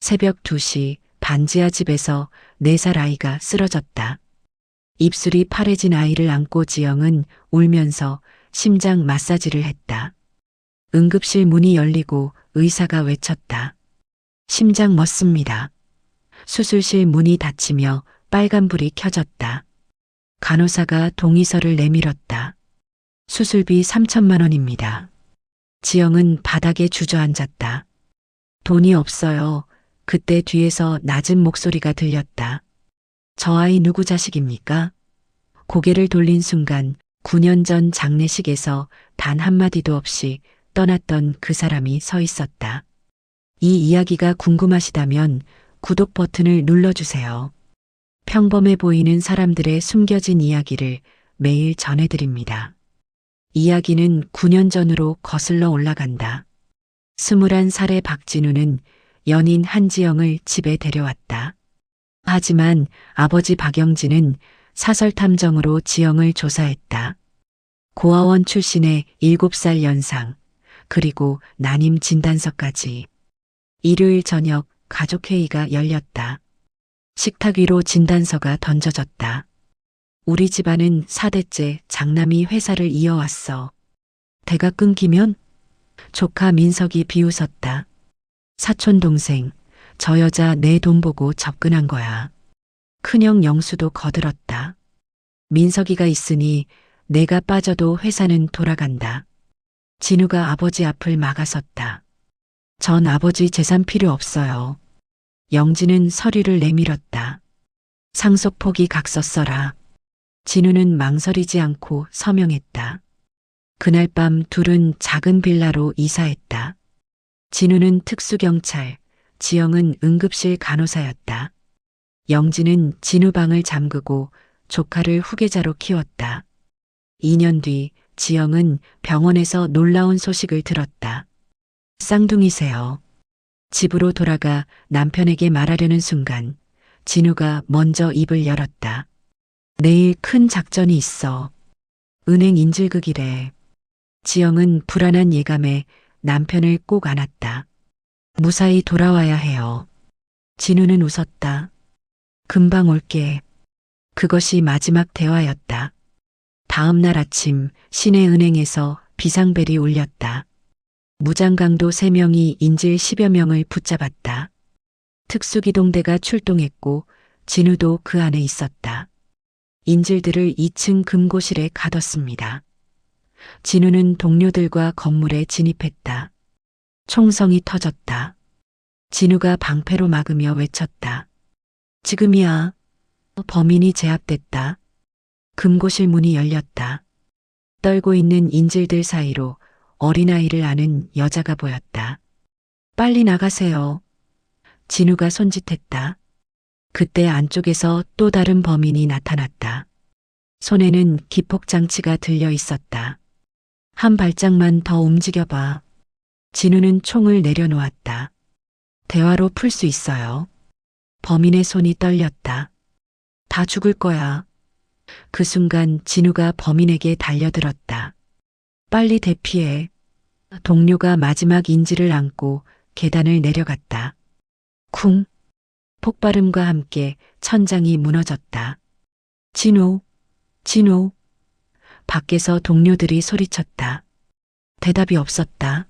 새벽 2시 반지하 집에서 4살 아이가 쓰러졌다. 입술이 파래진 아이를 안고 지영은 울면서 심장 마사지를 했다. 응급실 문이 열리고 의사가 외쳤다. 심장 멎습니다. 수술실 문이 닫히며 빨간불이 켜졌다. 간호사가 동의서를 내밀었다. 수술비 3천만 원입니다. 지영은 바닥에 주저앉았다. 돈이 없어요. 그때 뒤에서 낮은 목소리가 들렸다. 저 아이 누구 자식입니까? 고개를 돌린 순간 9년 전 장례식에서 단 한마디도 없이 떠났던 그 사람이 서 있었다. 이 이야기가 궁금하시다면 구독 버튼을 눌러주세요. 평범해 보이는 사람들의 숨겨진 이야기를 매일 전해드립니다. 이야기는 9년 전으로 거슬러 올라간다. 21살의 박진우는 연인 한지영을 집에 데려왔다. 하지만 아버지 박영진은 사설탐정으로 지영을 조사했다. 고아원 출신의 7살 연상, 그리고 난임 진단서까지. 일요일 저녁 가족회의가 열렸다. 식탁 위로 진단서가 던져졌다. 우리 집안은 4대째 장남이 회사를 이어왔어. 대가 끊기면? 조카 민석이 비웃었다. 사촌 동생, 저 여자 내 돈 보고 접근한 거야. 큰형 영수도 거들었다. 민석이가 있으니 내가 빠져도 회사는 돌아간다. 진우가 아버지 앞을 막아섰다. 전 아버지 재산 필요 없어요. 영진은 서류를 내밀었다. 상속 포기 각서 써라. 진우는 망설이지 않고 서명했다. 그날 밤 둘은 작은 빌라로 이사했다. 진우는 특수경찰, 지영은 응급실 간호사였다. 영진은 진우 방을 잠그고 조카를 후계자로 키웠다. 2년 뒤 지영은 병원에서 놀라운 소식을 들었다. 쌍둥이세요. 집으로 돌아가 남편에게 말하려는 순간 진우가 먼저 입을 열었다. 내일 큰 작전이 있어. 은행 인질극이래. 지영은 불안한 예감에 남편을 꼭 안았다. 무사히 돌아와야 해요. 진우는 웃었다. 금방 올게. 그것이 마지막 대화였다. 다음 날 아침 시내은행에서 비상벨이 울렸다. 무장강도 3명이 인질 10여 명을 붙잡았다. 특수기동대가 출동했고 진우도 그 안에 있었다. 인질들을 2층 금고실에 가뒀습니다. 진우는 동료들과 건물에 진입했다. 총성이 터졌다. 진우가 방패로 막으며 외쳤다. 지금이야. 범인이 제압됐다. 금고실 문이 열렸다. 떨고 있는 인질들 사이로 어린아이를 안은 여자가 보였다. 빨리 나가세요. 진우가 손짓했다. 그때 안쪽에서 또 다른 범인이 나타났다. 손에는 기폭장치가 들려 있었다. 한 발짝만 더 움직여봐. 진우는 총을 내려놓았다. 대화로 풀 수 있어요. 범인의 손이 떨렸다. 다 죽을 거야. 그 순간 진우가 범인에게 달려들었다. 빨리 대피해. 동료가 마지막 인질을 안고 계단을 내려갔다. 쿵. 폭발음과 함께 천장이 무너졌다. 진우, 진우. 밖에서 동료들이 소리쳤다. 대답이 없었다.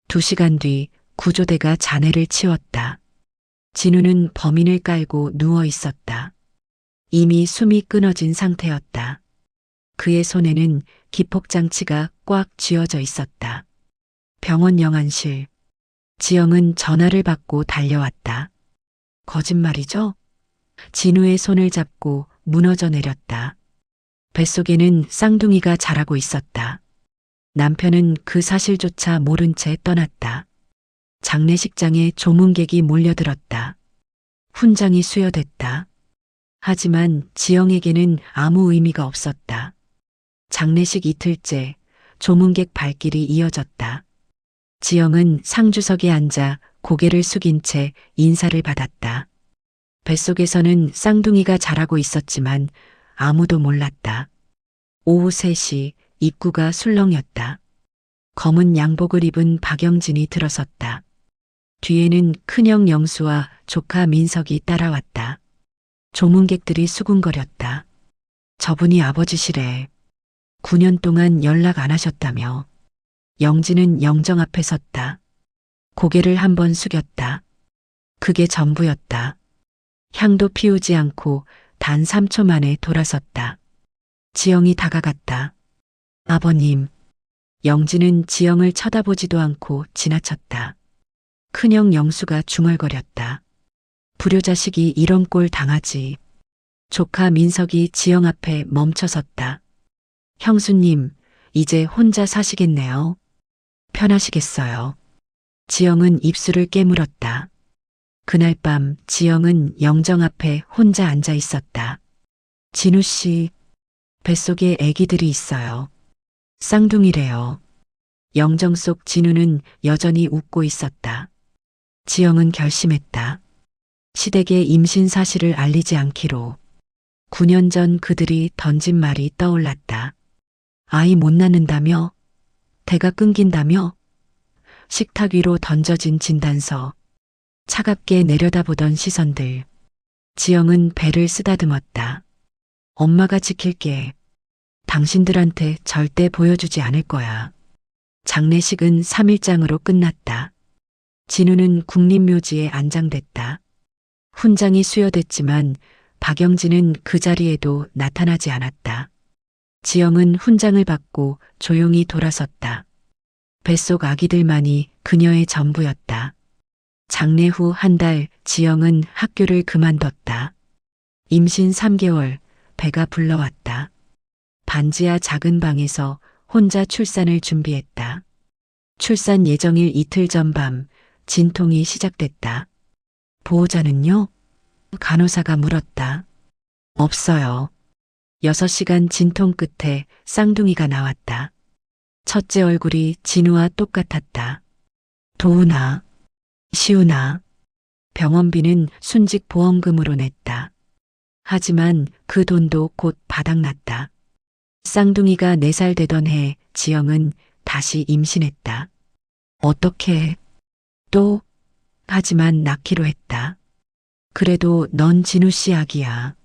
2시간 뒤 구조대가 잔해를 치웠다. 진우는 범인을 깔고 누워 있었다. 이미 숨이 끊어진 상태였다. 그의 손에는 기폭장치가 꽉 쥐어져 있었다. 병원 영안실. 지영은 전화를 받고 달려왔다. 거짓말이죠? 진우의 손을 잡고 무너져 내렸다. 뱃속에는 쌍둥이가 자라고 있었다. 남편은 그 사실조차 모른 채 떠났다. 장례식장에 조문객이 몰려들었다. 훈장이 수여됐다. 하지만 지영에게는 아무 의미가 없었다. 장례식 이틀째 조문객 발길이 이어졌다. 지영은 상주석에 앉아 고개를 숙인 채 인사를 받았다. 뱃속에서는 쌍둥이가 자라고 있었지만 아무도 몰랐다. 오후 3시 입구가 술렁였다. 검은 양복을 입은 박영진이 들어섰다. 뒤에는 큰형 영수와 조카 민석이 따라왔다. 조문객들이 수군거렸다. 저분이 아버지시래. 9년 동안 연락 안 하셨다며. 영진은 영정 앞에 섰다. 고개를 한번 숙였다. 그게 전부였다. 향도 피우지 않고 단 3초 만에 돌아섰다. 지영이 다가갔다. 아버님. 영진은 지영을 쳐다보지도 않고 지나쳤다. 큰형 영수가 중얼거렸다. 불효자식이 이런 꼴 당하지. 조카 민석이 지영 앞에 멈춰섰다. 형수님, 이제 혼자 사시겠네요. 편하시겠어요. 지영은 입술을 깨물었다. 그날 밤 지영은 영정 앞에 혼자 앉아 있었다. 진우 씨, 뱃속에 아기들이 있어요. 쌍둥이래요. 영정 속 진우는 여전히 웃고 있었다. 지영은 결심했다. 시댁에 임신 사실을 알리지 않기로. 9년 전 그들이 던진 말이 떠올랐다. 아이 못 낳는다며? 대가 끊긴다며? 식탁 위로 던져진 진단서. 차갑게 내려다보던 시선들. 지영은 배를 쓰다듬었다. 엄마가 지킬게. 당신들한테 절대 보여주지 않을 거야. 장례식은 3일장으로 끝났다. 진우는 국립묘지에 안장됐다. 훈장이 수여됐지만 박영진은 그 자리에도 나타나지 않았다. 지영은 훈장을 받고 조용히 돌아섰다. 뱃속 아기들만이 그녀의 전부였다. 장례 후 한 달 지영은 학교를 그만뒀다. 임신 3개월 배가 불러왔다. 반지하 작은 방에서 혼자 출산을 준비했다. 출산 예정일 이틀 전 밤 진통이 시작됐다. 보호자는요? 간호사가 물었다. 없어요. 6시간 진통 끝에 쌍둥이가 나왔다. 첫째 얼굴이 진우와 똑같았다. 도훈아, 시훈아. 병원비는 순직 보험금으로 냈다. 하지만 그 돈도 곧 바닥났다. 쌍둥이가 4살 되던 해 지영은 다시 임신했다. 어떻게 또? 하지만 낳기로 했다. 그래도 넌 진우 씨 아기야.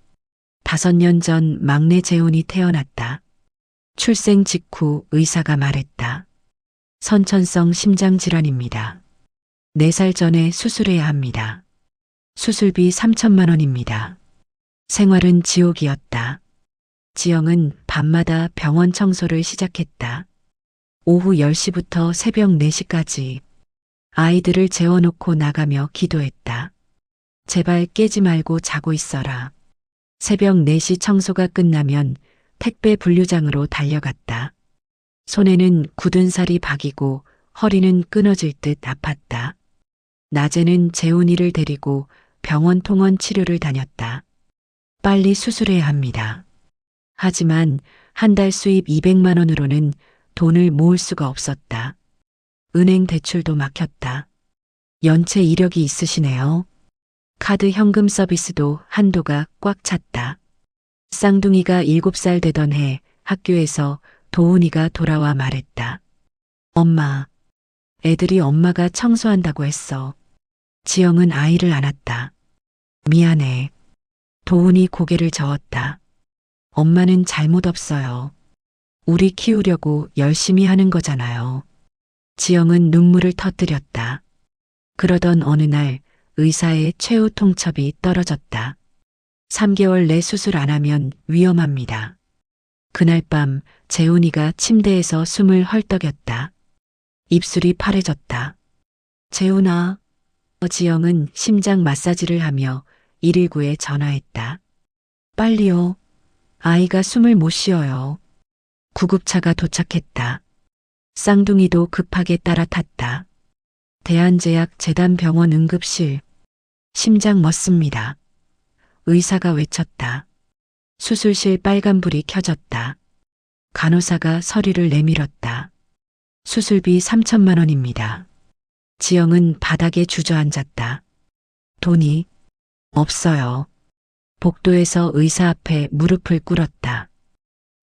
5년 전 막내 재훈이 태어났다. 출생 직후 의사가 말했다. 선천성 심장질환입니다. 4살 전에 수술해야 합니다. 수술비 3천만 원입니다. 생활은 지옥이었다. 지영은 밤마다 병원 청소를 시작했다. 오후 10시부터 새벽 4시까지 아이들을 재워놓고 나가며 기도했다. 제발 깨지 말고 자고 있어라. 새벽 4시 청소가 끝나면 택배 분류장으로 달려갔다. 손에는 굳은 살이 박이고 허리는 끊어질 듯 아팠다. 낮에는 재훈이를 데리고 병원 통원 치료를 다녔다. 빨리 수술해야 합니다. 하지만 한 달 수입 200만 원으로는 돈을 모을 수가 없었다. 은행 대출도 막혔다. 연체 이력이 있으시네요. 카드 현금 서비스도 한도가 꽉 찼다. 쌍둥이가 7살 되던 해 학교에서 도훈이가 돌아와 말했다. 엄마, 애들이 엄마가 청소한다고 했어. 지영은 아이를 안았다. 미안해. 도훈이 고개를 저었다. 엄마는 잘못 없어요. 우리 키우려고 열심히 하는 거잖아요. 지영은 눈물을 터뜨렸다. 그러던 어느 날 의사의 최후 통첩이 떨어졌다. 3개월 내 수술 안 하면 위험합니다. 그날 밤 재훈이가 침대에서 숨을 헐떡였다. 입술이 파래졌다. 재훈아. 지영은 심장 마사지를 하며 119에 전화했다. 빨리요. 아이가 숨을 못 쉬어요. 구급차가 도착했다. 쌍둥이도 급하게 따라 탔다. 대한제약재단병원 응급실. 심장 멎습니다. 의사가 외쳤다. 수술실 빨간불이 켜졌다. 간호사가 서류를 내밀었다. 수술비 3천만 원입니다. 지영은 바닥에 주저앉았다. 돈이 없어요. 복도에서 의사 앞에 무릎을 꿇었다.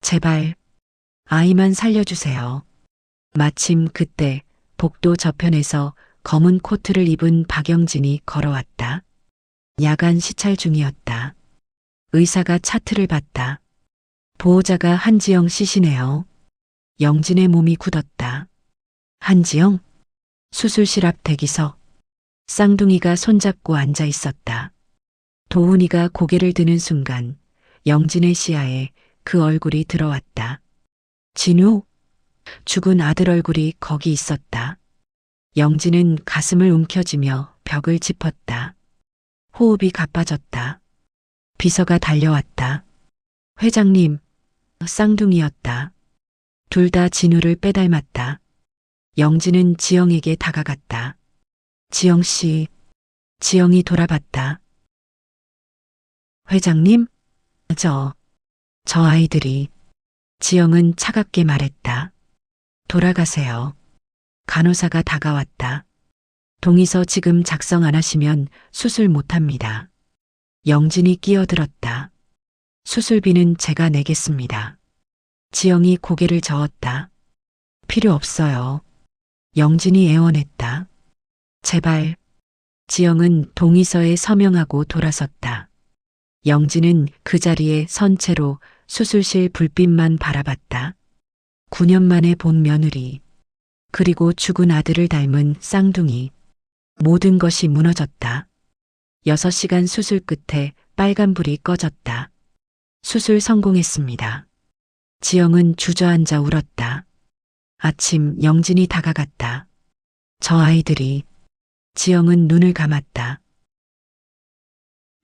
제발 아이만 살려주세요. 마침 그때 복도 저편에서 검은 코트를 입은 박영진이 걸어왔다. 야간 시찰 중이었다. 의사가 차트를 봤다. 보호자가 한지영 씨시네요. 영진의 몸이 굳었다. 한지영? 수술실 앞 대기석. 쌍둥이가 손잡고 앉아 있었다. 도훈이가 고개를 드는 순간 영진의 시야에 그 얼굴이 들어왔다. 진우? 죽은 아들 얼굴이 거기 있었다. 영진은 가슴을 움켜쥐며 벽을 짚었다. 호흡이 가빠졌다. 비서가 달려왔다. 회장님, 쌍둥이였다. 둘 다 진우를 빼닮았다. 영진은 지영에게 다가갔다. 지영 씨, 지영이 돌아봤다. 회장님? 저 아이들이. 지영은 차갑게 말했다. 돌아가세요. 간호사가 다가왔다. 동의서 지금 작성 안 하시면 수술 못 합니다. 영진이 끼어들었다. 수술비는 제가 내겠습니다. 지영이 고개를 저었다. 필요 없어요. 영진이 애원했다. 제발. 지영은 동의서에 서명하고 돌아섰다. 영진은 그 자리에 선 채로 수술실 불빛만 바라봤다. 9년 만에 본 며느리, 그리고 죽은 아들을 닮은 쌍둥이. 모든 것이 무너졌다. 6시간 수술 끝에 빨간불이 꺼졌다. 수술 성공했습니다. 지영은 주저앉아 울었다. 아침 영진이 다가갔다. 저 아이들이. 지영은 눈을 감았다.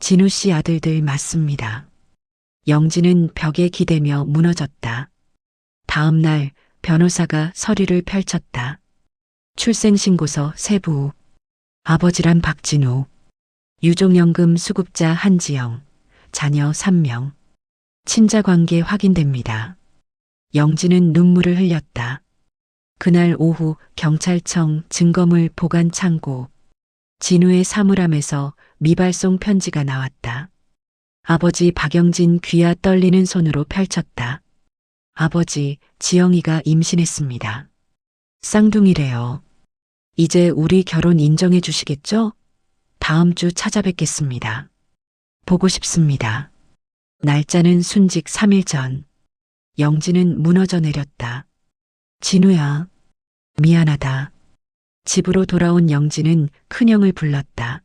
진우 씨 아들들 맞습니다. 영진은 벽에 기대며 무너졌다. 다음 날 변호사가 서류를 펼쳤다. 출생신고서 세부. 아버지란 박진우. 유족연금 수급자 한지영. 자녀 3명. 친자관계 확인됩니다. 영진은 눈물을 흘렸다. 그날 오후 경찰청 증거물 보관 창고. 진우의 사물함에서 미발송 편지가 나왔다. 아버지 박영진 귀와 떨리는 손으로 펼쳤다. 아버지, 지영이가 임신했습니다. 쌍둥이래요. 이제 우리 결혼 인정해 주시겠죠? 다음 주 찾아뵙겠습니다. 보고 싶습니다. 날짜는 순직 3일 전. 영진은 무너져 내렸다. 진우야, 미안하다. 집으로 돌아온 영진은 큰형을 불렀다.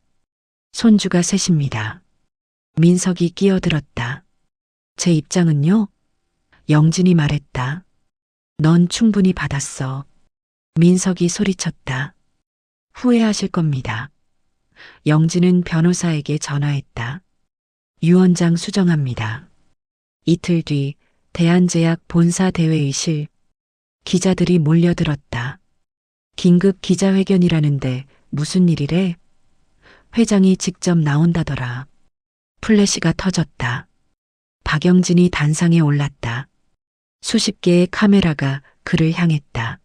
손주가 셋입니다. 민석이 끼어들었다. 제 입장은요? 영진이 말했다. 넌 충분히 받았어. 민석이 소리쳤다. 후회하실 겁니다. 영진은 변호사에게 전화했다. 유언장 수정합니다. 이틀 뒤 대한제약 본사 대회의실. 기자들이 몰려들었다. 긴급 기자회견이라는데 무슨 일이래? 회장이 직접 나온다더라. 플래시가 터졌다. 박영진이 단상에 올랐다. 수십 개의 카메라가 그를 향했다.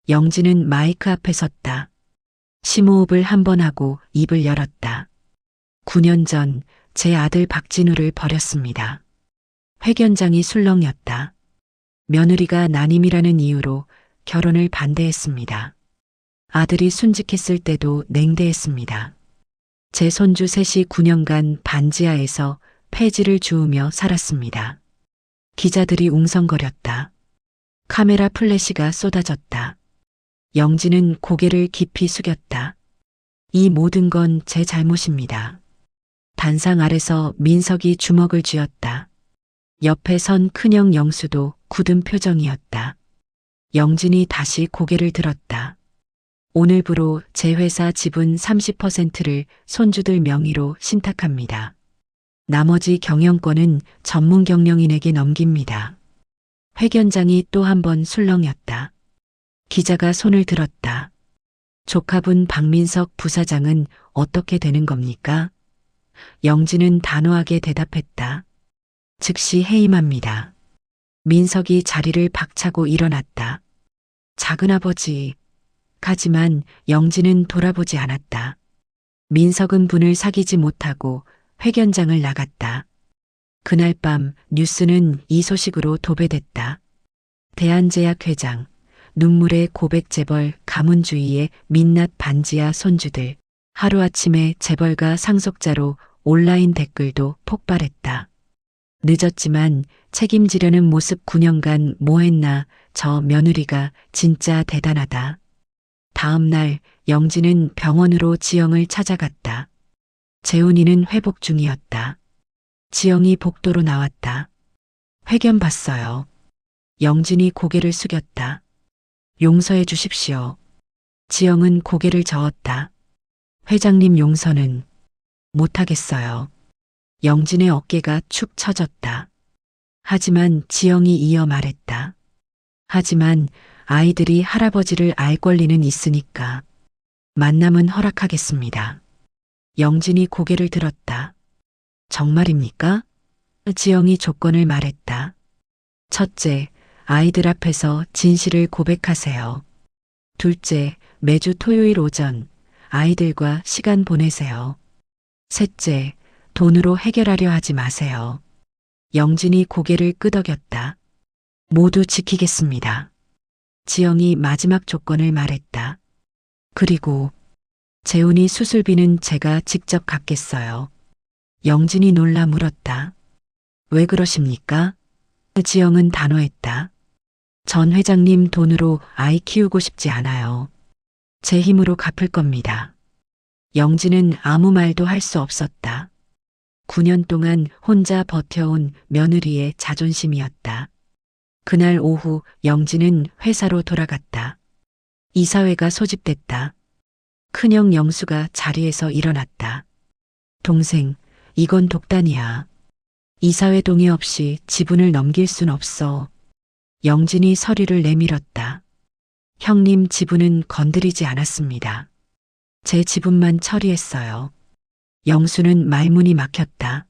영진은 마이크 앞에 섰다. 심호흡을 한 번 하고 입을 열었다. 9년 전 제 아들 박진우를 버렸습니다. 회견장이 술렁였다. 며느리가 난임이라는 이유로 결혼을 반대했습니다. 아들이 순직했을 때도 냉대했습니다. 제 손주 셋이 9년간 반지하에서 폐지를 주우며 살았습니다. 기자들이 웅성거렸다. 카메라 플래시가 쏟아졌다. 영진은 고개를 깊이 숙였다. 이 모든 건 제 잘못입니다. 단상 아래서 민석이 주먹을 쥐었다. 옆에 선 큰형 영수도 굳은 표정이었다. 영진이 다시 고개를 들었다. 오늘부로 제 회사 지분 30%를 손주들 명의로 신탁합니다. 나머지 경영권은 전문 경영인에게 넘깁니다. 회견장이 또 한 번 술렁였다. 기자가 손을 들었다. 조카분 박민석 부사장은 어떻게 되는 겁니까? 영진은 단호하게 대답했다. 즉시 해임합니다. 민석이 자리를 박차고 일어났다. 작은아버지. 하지만 영진은 돌아보지 않았다. 민석은 분을 사귀지 못하고 회견장을 나갔다. 그날 밤 뉴스는 이 소식으로 도배됐다. 대한제약 회장, 눈물의 고백 재벌 가문 주위의 민낯 반지하 손주들. 하루아침에 재벌가 상속자로 온라인 댓글도 폭발했다. 늦었지만 책임지려는 모습 9년간 뭐했나 저 며느리가 진짜 대단하다. 다음 날 영진은 병원으로 지영을 찾아갔다. 재훈이는 회복 중이었다. 지영이 복도로 나왔다. 회견 봤어요. 영진이 고개를 숙였다. 용서해 주십시오. 지영은 고개를 저었다. 회장님 용서는 못하겠어요. 영진의 어깨가 축 처졌다. 하지만 지영이 이어 말했다. 하지만 아이들이 할아버지를 알 권리는 있으니까 만남은 허락하겠습니다. 영진이 고개를 들었다. 정말입니까? 지영이 조건을 말했다. 첫째, 아이들 앞에서 진실을 고백하세요. 둘째, 매주 토요일 오전 아이들과 시간 보내세요. 셋째, 돈으로 해결하려 하지 마세요. 영진이 고개를 끄덕였다. 모두 지키겠습니다. 지영이 마지막 조건을 말했다. 그리고 재훈이 수술비는 제가 직접 갚겠어요. 영진이 놀라 물었다. 왜 그러십니까? 지영은 단호했다. 전 회장님 돈으로 아이 키우고 싶지 않아요. 제 힘으로 갚을 겁니다. 영진은 아무 말도 할 수 없었다. 9년 동안 혼자 버텨온 며느리의 자존심이었다. 그날 오후 영진은 회사로 돌아갔다. 이사회가 소집됐다. 큰형 영수가 자리에서 일어났다. 동생, 이건 독단이야. 이사회 동의 없이 지분을 넘길 순 없어. 영진이 서류를 내밀었다. 형님 지분은 건드리지 않았습니다. 제 지분만 처리했어요. 영수는 말문이 막혔다.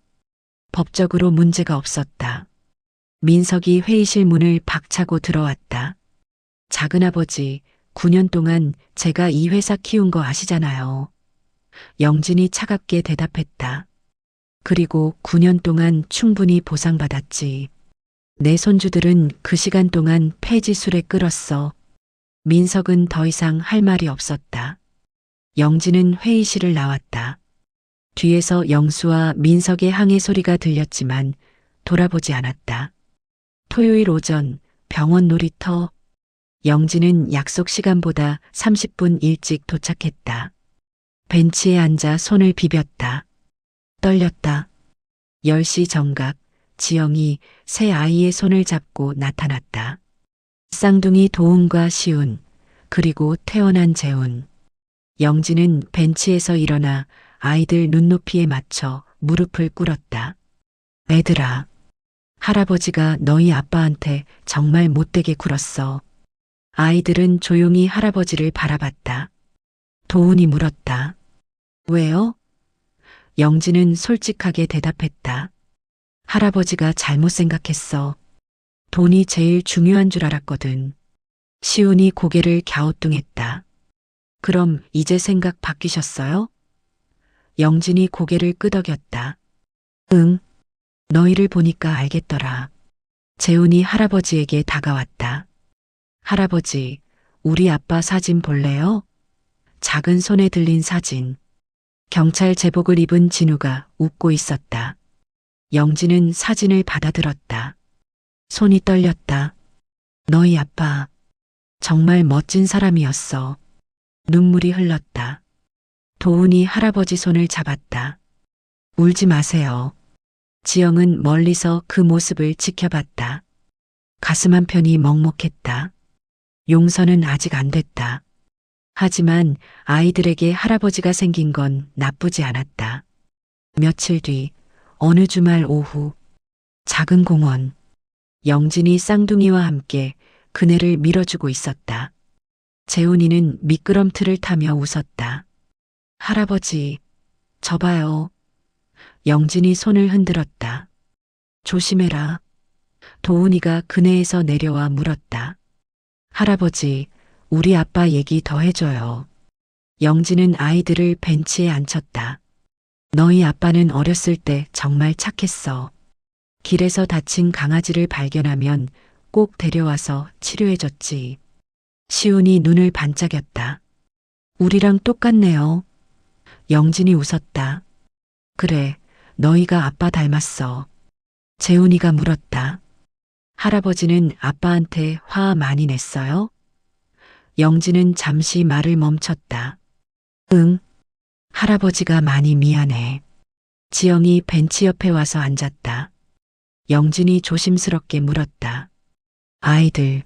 법적으로 문제가 없었다. 민석이 회의실 문을 박차고 들어왔다. 작은아버지, 9년 동안 제가 이 회사 키운 거 아시잖아요. 영진이 차갑게 대답했다. 그리고 9년 동안 충분히 보상받았지. 내 손주들은 그 시간 동안 폐지술에 끌었어. 민석은 더 이상 할 말이 없었다. 영진은 회의실을 나왔다. 뒤에서 영수와 민석의 항해 소리가 들렸지만 돌아보지 않았다. 토요일 오전 병원 놀이터. 영진은 약속 시간보다 30분 일찍 도착했다. 벤치에 앉아 손을 비볐다. 떨렸다. 10시 정각 지영이 새 아이의 손을 잡고 나타났다. 쌍둥이 도훈과 시훈, 그리고 태어난 재훈. 영진은 벤치에서 일어나 아이들 눈높이에 맞춰 무릎을 꿇었다. 애들아, 할아버지가 너희 아빠한테 정말 못되게 굴었어. 아이들은 조용히 할아버지를 바라봤다. 도훈이 물었다. 왜요? 영진은 솔직하게 대답했다. 할아버지가 잘못 생각했어. 돈이 제일 중요한 줄 알았거든. 시훈이 고개를 갸우뚱했다. 그럼 이제 생각 바뀌셨어요? 영진이 고개를 끄덕였다. 응. 너희를 보니까 알겠더라. 재훈이 할아버지에게 다가왔다. 할아버지, 우리 아빠 사진 볼래요? 작은 손에 들린 사진. 경찰 제복을 입은 진우가 웃고 있었다. 영진은 사진을 받아들었다. 손이 떨렸다. 너희 아빠, 정말 멋진 사람이었어. 눈물이 흘렀다. 도훈이 할아버지 손을 잡았다. 울지 마세요. 지영은 멀리서 그 모습을 지켜봤다. 가슴 한편이 먹먹했다. 용서는 아직 안 됐다. 하지만 아이들에게 할아버지가 생긴 건 나쁘지 않았다. 며칠 뒤 어느 주말 오후 작은 공원. 영진이 쌍둥이와 함께 그네를 밀어주고 있었다. 재훈이는 미끄럼틀을 타며 웃었다. 할아버지, 저 봐요. 영진이 손을 흔들었다. 조심해라. 도훈이가 그네에서 내려와 물었다. 할아버지, 우리 아빠 얘기 더 해줘요. 영진은 아이들을 벤치에 앉혔다. 너희 아빠는 어렸을 때 정말 착했어. 길에서 다친 강아지를 발견하면 꼭 데려와서 치료해줬지. 시훈이 눈을 반짝였다. 우리랑 똑같네요. 영진이 웃었다. 그래, 너희가 아빠 닮았어. 재훈이가 물었다. 할아버지는 아빠한테 화 많이 냈어요? 영진은 잠시 말을 멈췄다. 응, 할아버지가 많이 미안해. 지영이 벤치 옆에 와서 앉았다. 영진이 조심스럽게 물었다. 아이들,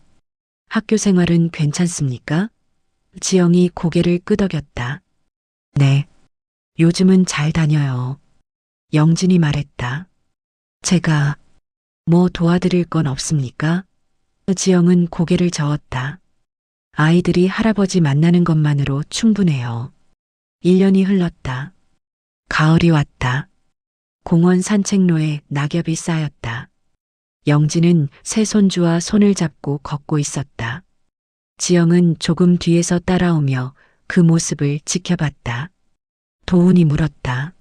학교 생활은 괜찮습니까? 지영이 고개를 끄덕였다. 네, 요즘은 잘 다녀요. 영진이 말했다. 제가 뭐 도와드릴 건 없습니까? 지영은 고개를 저었다. 아이들이 할아버지 만나는 것만으로 충분해요. 1년이 흘렀다. 가을이 왔다. 공원 산책로에 낙엽이 쌓였다. 영진은 새 손주와 손을 잡고 걷고 있었다. 지영은 조금 뒤에서 따라오며 그 모습을 지켜봤다. 도훈이 물었다.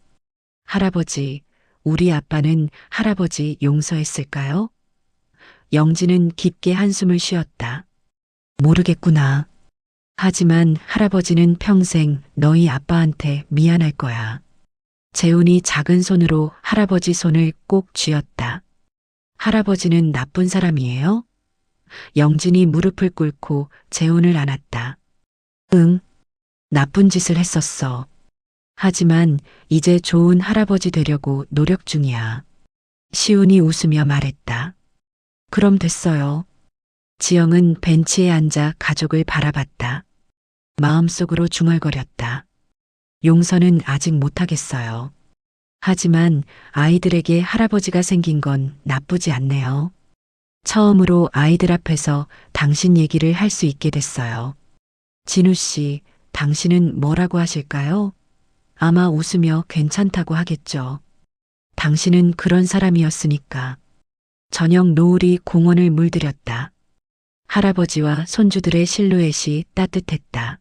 할아버지, 우리 아빠는 할아버지 용서했을까요? 영진은 깊게 한숨을 쉬었다. 모르겠구나. 하지만 할아버지는 평생 너희 아빠한테 미안할 거야. 재훈이 작은 손으로 할아버지 손을 꼭 쥐었다. 할아버지는 나쁜 사람이에요? 영진이 무릎을 꿇고 재훈을 안았다. 응, 나쁜 짓을 했었어. 하지만 이제 좋은 할아버지 되려고 노력 중이야. 시훈이 웃으며 말했다. 그럼 됐어요. 지영은 벤치에 앉아 가족을 바라봤다. 마음속으로 중얼거렸다. 용서는 아직 못하겠어요. 하지만 아이들에게 할아버지가 생긴 건 나쁘지 않네요. 처음으로 아이들 앞에서 당신 얘기를 할 수 있게 됐어요. 진우 씨, 당신은 뭐라고 하실까요? 아마 웃으며 괜찮다고 하겠죠. 당신은 그런 사람이었으니까. 저녁 노을이 공원을 물들였다. 할아버지와 손주들의 실루엣이 따뜻했다.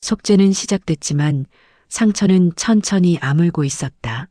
속죄는 시작됐지만 상처는 천천히 아물고 있었다.